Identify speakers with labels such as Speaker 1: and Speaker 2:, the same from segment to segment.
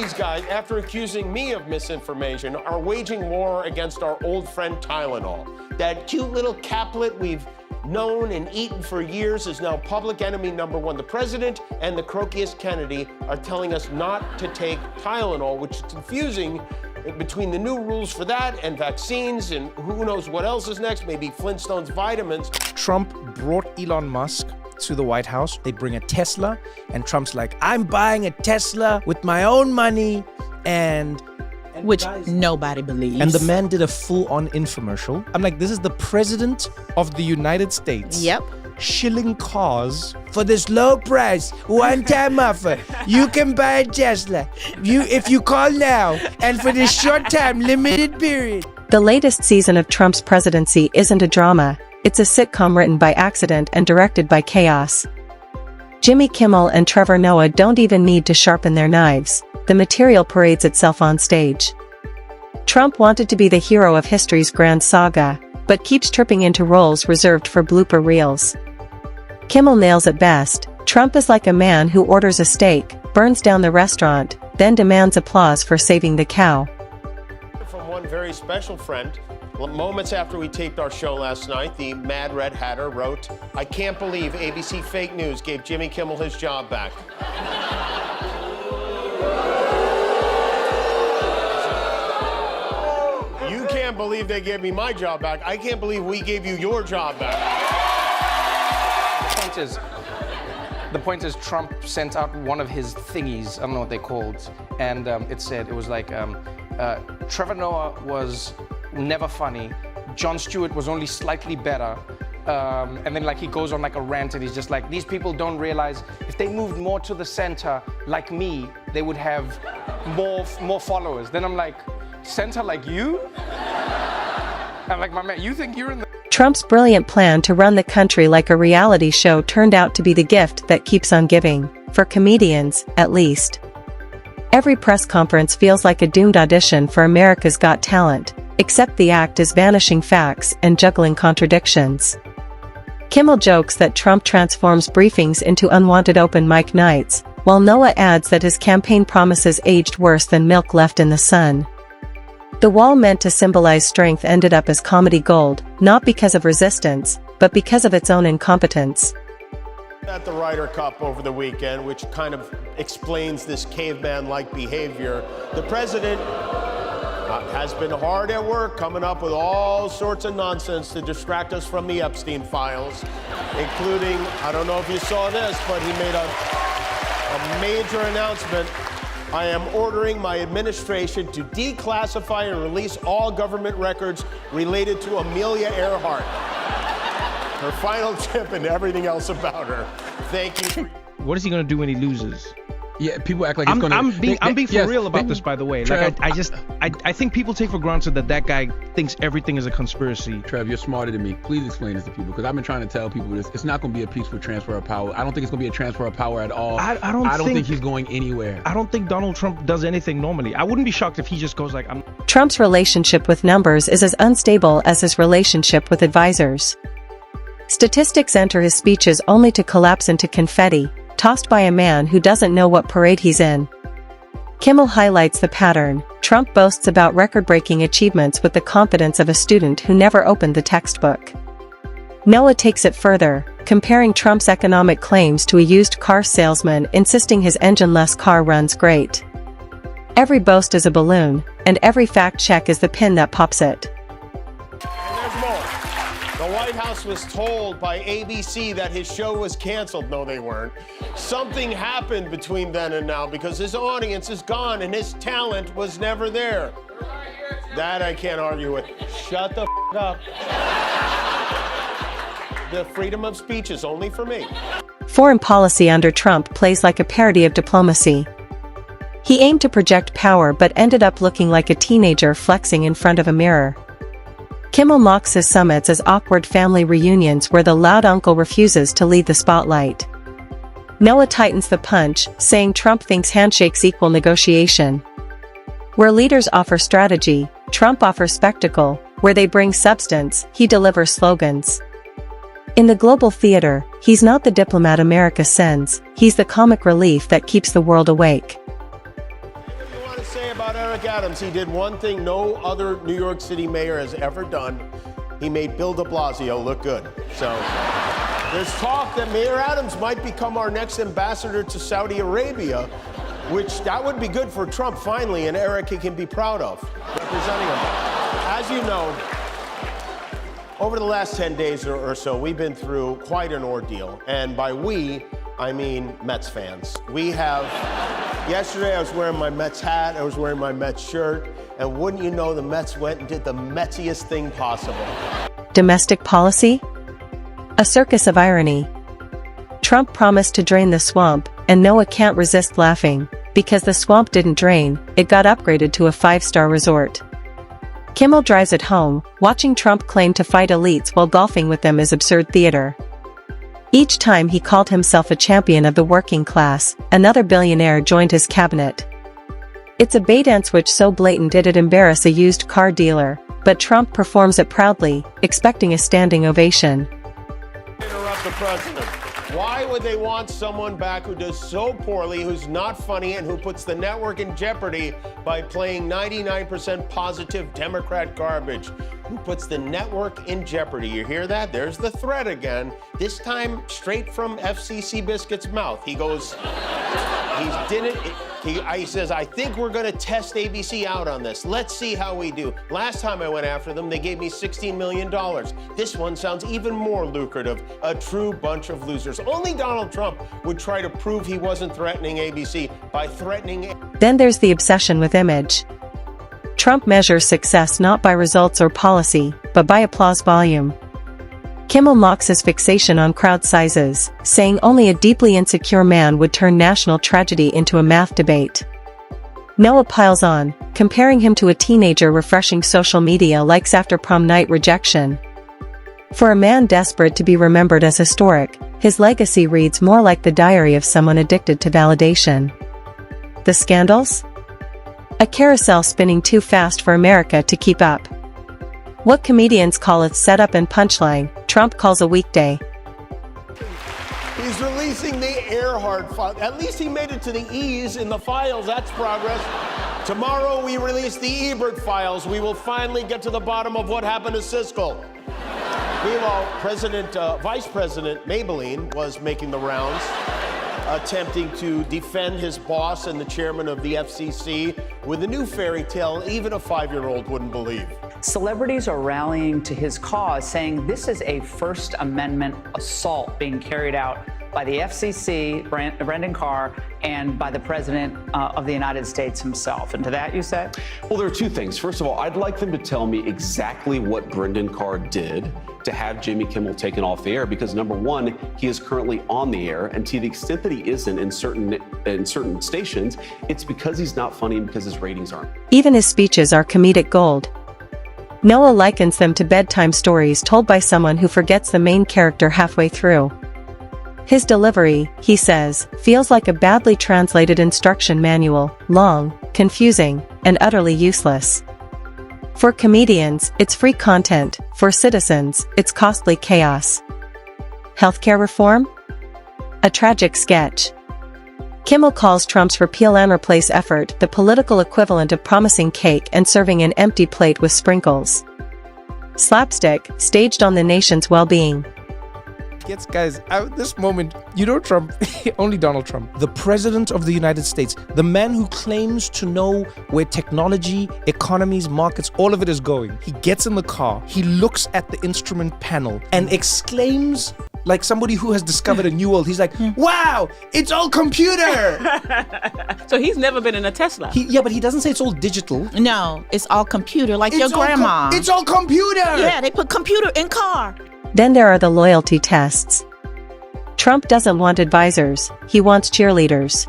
Speaker 1: these guys, after accusing me of misinformation, are waging war against our old friend Tylenol. That cute little caplet we've known and eaten for years is now public enemy number one. The president and the croakiest Kennedy are telling us not to take Tylenol, which is confusing between the new rules for that and vaccines and who knows what else is next, maybe Flintstones vitamins.
Speaker 2: Trump brought Elon Musk to the White House. They bring a Tesla, and Trump's like, I'm buying a Tesla with my own money, and
Speaker 3: which nobody believes.
Speaker 2: And the man did a full-on infomercial. I'm like, this is the president of the United States.
Speaker 3: Yep.
Speaker 2: Shilling cars for this low price, one-time offer. You can buy a Tesla if you call now, and for this short time, limited period.
Speaker 4: The latest season of Trump's presidency isn't a drama. It's a sitcom written by accident and directed by chaos. Jimmy Kimmel and Trevor Noah don't even need to sharpen their knives. The material parades itself on stage. Trump wanted to be the hero of history's grand saga, but keeps tripping into roles reserved for blooper reels. Kimmel nails it best. Trump is like a man who orders a steak, burns down the restaurant, then demands applause for saving the cow.
Speaker 1: From one very special friend, moments after we taped our show last night, the Mad Red Hatter wrote, I can't believe ABC Fake News gave Jimmy Kimmel his job back. You can't believe they gave me my job back. I can't believe we gave you your job back.
Speaker 5: The point is Trump sent out one of his thingies, I don't know what they're called, and it was like, Trevor Noah was never funny, Jon Stewart was only slightly better, and then like he goes on like a rant and he's just like, these people don't realize if they moved more to the center like me, they would have more followers. Then I'm like, center like you? I'm like, my man, you think you're in the...
Speaker 4: Trump's brilliant plan to run the country like a reality show turned out to be the gift that keeps on giving, for comedians, at least. Every press conference feels like a doomed audition for America's Got Talent, except the act is vanishing facts and juggling contradictions. Kimmel jokes that Trump transforms briefings into unwanted open mic nights, while Noah adds that his campaign promises aged worse than milk left in the sun. The wall meant to symbolize strength ended up as comedy gold, not because of resistance, but because of its own incompetence.
Speaker 1: At the Ryder Cup over the weekend, which kind of explains this caveman-like behavior, the president has been hard at work coming up with all sorts of nonsense to distract us from the Epstein files, including, I don't know if you saw this, but he made a major announcement. I am ordering my administration to declassify and release all government records related to Amelia Earhart. Her final tip and everything else about her. Thank you.
Speaker 6: What is he going to do when he loses?
Speaker 7: Yeah, people act like he's
Speaker 6: I'm being for real about this, by the way. Like, I think people take for granted that guy thinks everything is a conspiracy.
Speaker 7: Trev, you're smarter than me. Please explain this to people, because I've been trying to tell people this. It's not going to be a peaceful transfer of power. I don't think it's going to be a transfer of power at all.
Speaker 6: I don't think
Speaker 7: he's going anywhere.
Speaker 6: I don't think Donald Trump does anything normally. I wouldn't be shocked if he just goes like,
Speaker 4: Trump's relationship with numbers is as unstable as his relationship with advisors. Statistics enter his speeches only to collapse into confetti, tossed by a man who doesn't know what parade he's in. Kimmel highlights the pattern. Trump boasts about record-breaking achievements with the confidence of a student who never opened the textbook. Noah takes it further, comparing Trump's economic claims to a used car salesman insisting his engine-less car runs great. Every boast is a balloon, and every fact check is the pin that pops it.
Speaker 1: The White House was told by ABC that his show was canceled. No, they weren't. Something happened between then and now because his audience is gone and his talent was never there. That I can't argue with. Shut the up. The freedom of speech is only for me.
Speaker 4: Foreign policy under Trump plays like a parody of diplomacy. He aimed to project power but ended up looking like a teenager flexing in front of a mirror. Kimmel mocks his summits as awkward family reunions where the loud uncle refuses to lead the spotlight. Noah tightens the punch, saying Trump thinks handshakes equal negotiation. Where leaders offer strategy, Trump offers spectacle. Where they bring substance, he delivers slogans. In the global theater, he's not the diplomat America sends, he's the comic relief that keeps the world awake.
Speaker 1: want to say about Eric Adams, he did one thing no other New York City mayor has ever done. He made Bill de Blasio look good. So there's talk that Mayor Adams might become our next ambassador to Saudi Arabia, which that would be good for Trump finally, and Eric he can be proud of representing him. As you know, over the last 10 days or so, we've been through quite an ordeal. And by we, I mean Mets fans. We have, yesterday I was wearing my Mets hat, I was wearing my Mets shirt, and wouldn't you know, the Mets went and did the Metsiest thing possible.
Speaker 4: Domestic policy? A circus of irony. Trump promised to drain the swamp, and Noah can't resist laughing. Because the swamp didn't drain, it got upgraded to a 5-star resort. Kimmel drives it home, watching Trump claim to fight elites while golfing with them is absurd theater. Each time he called himself a champion of the working class, another billionaire joined his cabinet. It's a bait-and switch so blatant it'd embarrass a used car dealer, but Trump performs it proudly, expecting a standing ovation.
Speaker 1: Interrupt the president. Why would they want someone back who does so poorly, who's not funny, and who puts the network in jeopardy by playing 99% positive Democrat garbage? Who puts the network in jeopardy? You hear that? There's the threat again. This time straight from FCC Biscuit's mouth. He goes, he says, I think we're going to test ABC out on this. Let's see how we do. Last time I went after them, they gave me $16 million. This one sounds even more lucrative. A true bunch of losers. Only Donald Trump would try to prove he wasn't threatening ABC by threatening.
Speaker 4: Then there's the obsession with image. Trump measures success not by results or policy, but by applause volume. Kimmel mocks his fixation on crowd sizes, saying only a deeply insecure man would turn national tragedy into a math debate. Noah piles on, comparing him to a teenager refreshing social media likes after prom night rejection. For a man desperate to be remembered as historic, his legacy reads more like the diary of someone addicted to validation. The scandals? A carousel spinning too fast for America to keep up. What comedians call a setup and punchline, Trump calls a weekday.
Speaker 1: He's releasing the Earhart file. At least he made it to the E's in the files. That's progress. Tomorrow we release the Ebert files. We will finally get to the bottom of what happened to Siskel. Meanwhile, Vice President Maybelline was making the rounds, attempting to defend his boss and the chairman of the FCC with a new fairy tale even a 5-year-old wouldn't believe.
Speaker 8: Celebrities are rallying to his cause, saying this is a First Amendment assault being carried out by the FCC, Brendan Carr, and by the President of the United States himself. And to that you say?
Speaker 9: Well, there are two things. First of all, I'd like them to tell me exactly what Brendan Carr did to have Jimmy Kimmel taken off the air, because number one, he is currently on the air, and to the extent that he isn't in certain stations, it's because he's not funny and because his ratings aren't.
Speaker 4: Even his speeches are comedic gold. Noah likens them to bedtime stories told by someone who forgets the main character halfway through. His delivery, he says, feels like a badly translated instruction manual, long, confusing, and utterly useless. For comedians, it's free content. For citizens, it's costly chaos. Healthcare reform? A tragic sketch. Kimmel calls Trump's repeal and replace effort the political equivalent of promising cake and serving an empty plate with sprinkles. Slapstick, staged on the nation's well-being.
Speaker 2: Yes, guys, at this moment, you know Trump, only Donald Trump, the president of the United States, the man who claims to know where technology, economies, markets, all of it is going. He gets in the car, he looks at the instrument panel and exclaims like somebody who has discovered a new world. He's like, wow, it's all computer.
Speaker 3: So he's never been in a Tesla.
Speaker 2: Yeah, but he doesn't say it's all digital.
Speaker 3: No, it's all computer, like your grandma.
Speaker 2: It's all computer.
Speaker 3: Yeah, they put computer in car.
Speaker 4: Then there are the loyalty tests. Trump doesn't want advisors, he wants cheerleaders.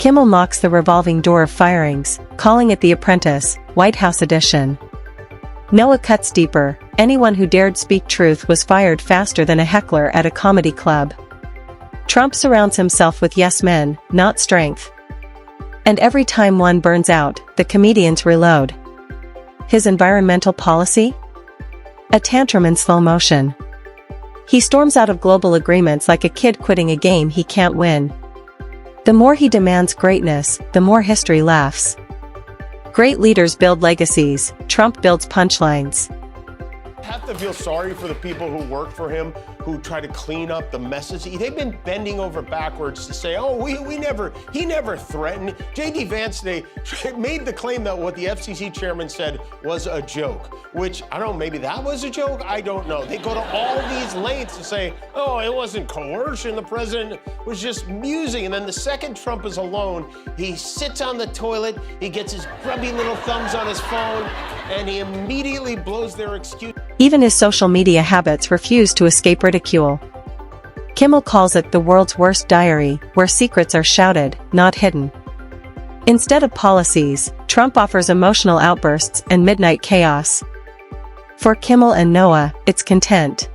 Speaker 4: Kimmel mocks the revolving door of firings, calling it The Apprentice, White House edition. Noah cuts deeper. Anyone who dared speak truth was fired faster than a heckler at a comedy club. Trump surrounds himself with yes men, not strength. And every time one burns out, the comedians reload. His environmental policy? A tantrum in slow motion. He storms out of global agreements like a kid quitting a game he can't win. The more he demands greatness, the more history laughs. Great leaders build legacies. Trump builds punchlines.
Speaker 1: I have to feel sorry for the people who work for him, who try to clean up the messes. They've been bending over backwards to say, oh, he never threatened. J.D. Vance today made the claim that what the FCC chairman said was a joke, which, I don't know, maybe that was a joke? I don't know. They go to all these lengths to say, oh, it wasn't coercion. The president was just musing. And then the second Trump is alone, he sits on the toilet, he gets his grubby little thumbs on his phone, and he immediately blows their excuse.
Speaker 4: Even his social media habits refuse to escape ridicule. Kimmel calls it the world's worst diary, where secrets are shouted, not hidden. Instead of policies, Trump offers emotional outbursts and midnight chaos. For Kimmel and Noah, it's content.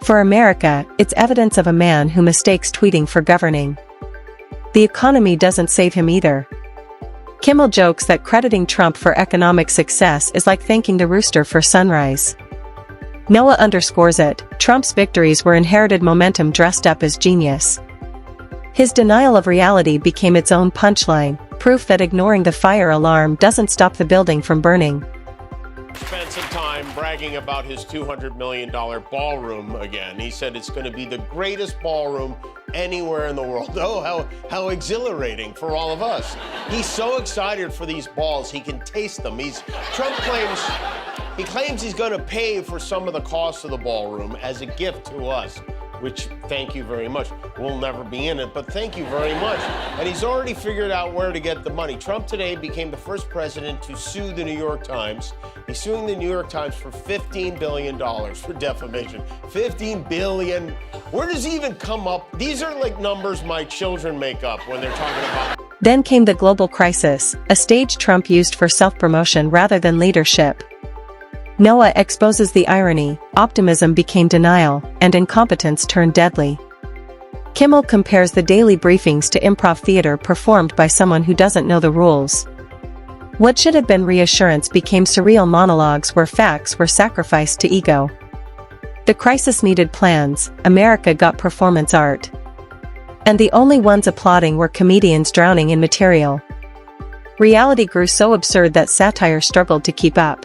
Speaker 4: For America, it's evidence of a man who mistakes tweeting for governing. The economy doesn't save him either. Kimmel jokes that crediting Trump for economic success is like thanking the rooster for sunrise. Noah underscores it. Trump's victories were inherited momentum dressed up as genius. His denial of reality became its own punchline, proof that ignoring the fire alarm doesn't stop the building from burning.
Speaker 1: Spent some time bragging about his $200 million ballroom again. He said it's going to be the greatest ballroom anywhere in the world. Oh, how exhilarating for all of us. He's so excited for these balls, he can taste them. Trump claims he's going to pay for some of the cost of the ballroom as a gift to us, which, thank you very much. We'll never be in it, but thank you very much. And he's already figured out where to get the money. Trump today became the first president to sue the New York Times. He's suing the New York Times for $15 billion for defamation. $15 billion. Where does he even come up? These are like numbers my children make up when they're talking about.
Speaker 4: Then came the global crisis, a stage Trump used for self-promotion rather than leadership. Noah exposes the irony. Optimism became denial, and incompetence turned deadly. Kimmel compares the daily briefings to improv theater performed by someone who doesn't know the rules. What should have been reassurance became surreal monologues where facts were sacrificed to ego. The crisis needed plans. America got performance art. And the only ones applauding were comedians drowning in material. Reality grew so absurd that satire struggled to keep up.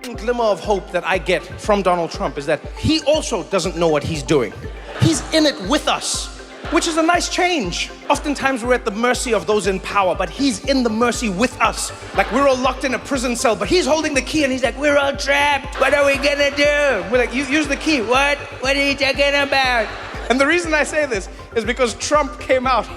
Speaker 5: Glimmer of hope that I get from Donald Trump is that he also doesn't know what he's doing. He's in it with us, which is a nice change. Oftentimes we're at the mercy of those in power, but he's in the mercy with us. Like we're all locked in a prison cell, but he's holding the key and he's like, we're all trapped. What are we gonna do? We're like, use the key. What? What are you talking about? And the reason I say this is because Trump came out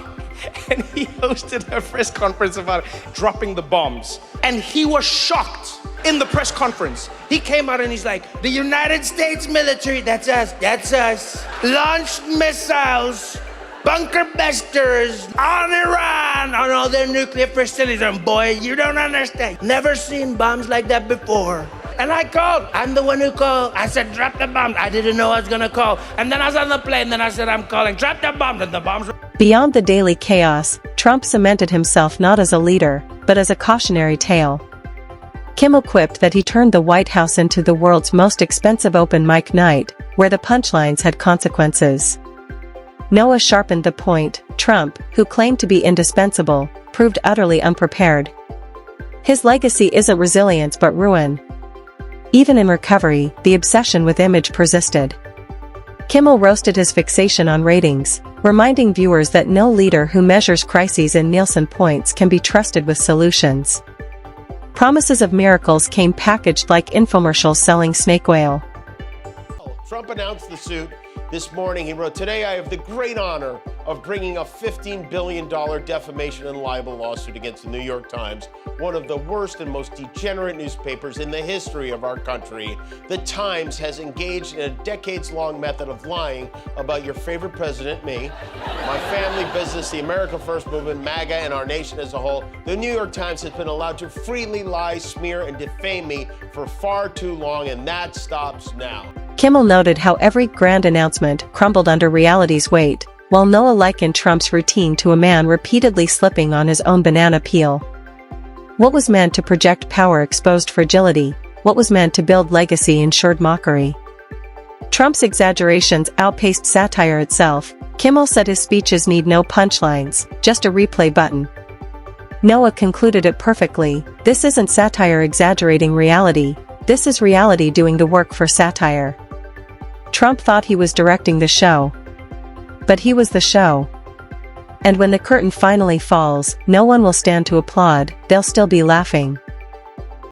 Speaker 5: and he hosted a press conference about dropping the bombs. And he was shocked in the press conference. He came out and he's like, the United States military, that's us, launched missiles, bunker busters on Iran, on all their nuclear facilities. And boy, you don't understand. Never seen bombs like that before. And I called. I'm the one who called. I said, drop the bomb. I didn't know I was gonna call. And then I was on the plane, then I said, I'm calling. Drop the bomb. And the bombs were...
Speaker 4: Beyond the daily chaos, Trump cemented himself not as a leader, but as a cautionary tale. Kimmel quipped that he turned the White House into the world's most expensive open mic night, where the punchlines had consequences. Noah sharpened the point. Trump, who claimed to be indispensable, proved utterly unprepared. His legacy isn't resilience but ruin. Even in recovery, the obsession with image persisted. Kimmel roasted his fixation on ratings, reminding viewers that no leader who measures crises in Nielsen points can be trusted with solutions. Promises of miracles came packaged like infomercials selling snake oil.
Speaker 1: Trump announced the suit this morning. He wrote, today I have the great honor of bringing a $15 billion defamation and libel lawsuit against the New York Times, one of the worst and most degenerate newspapers in the history of our country. The Times has engaged in a decades-long method of lying about your favorite president, me, my family business, the America First movement, MAGA, and our nation as a whole. The New York Times has been allowed to freely lie, smear, and defame me for far too long, and that stops now.
Speaker 4: Kimmel noted how every grand announcement crumbled under reality's weight, while Noah likened Trump's routine to a man repeatedly slipping on his own banana peel. What was meant to project power exposed fragility, what was meant to build legacy ensured mockery. Trump's exaggerations outpaced satire itself. Kimmel said his speeches need no punchlines, just a replay button. Noah concluded it perfectly. This isn't satire exaggerating reality. This is reality doing the work for satire. Trump thought he was directing the show. But he was the show. And when the curtain finally falls, no one will stand to applaud, they'll still be laughing.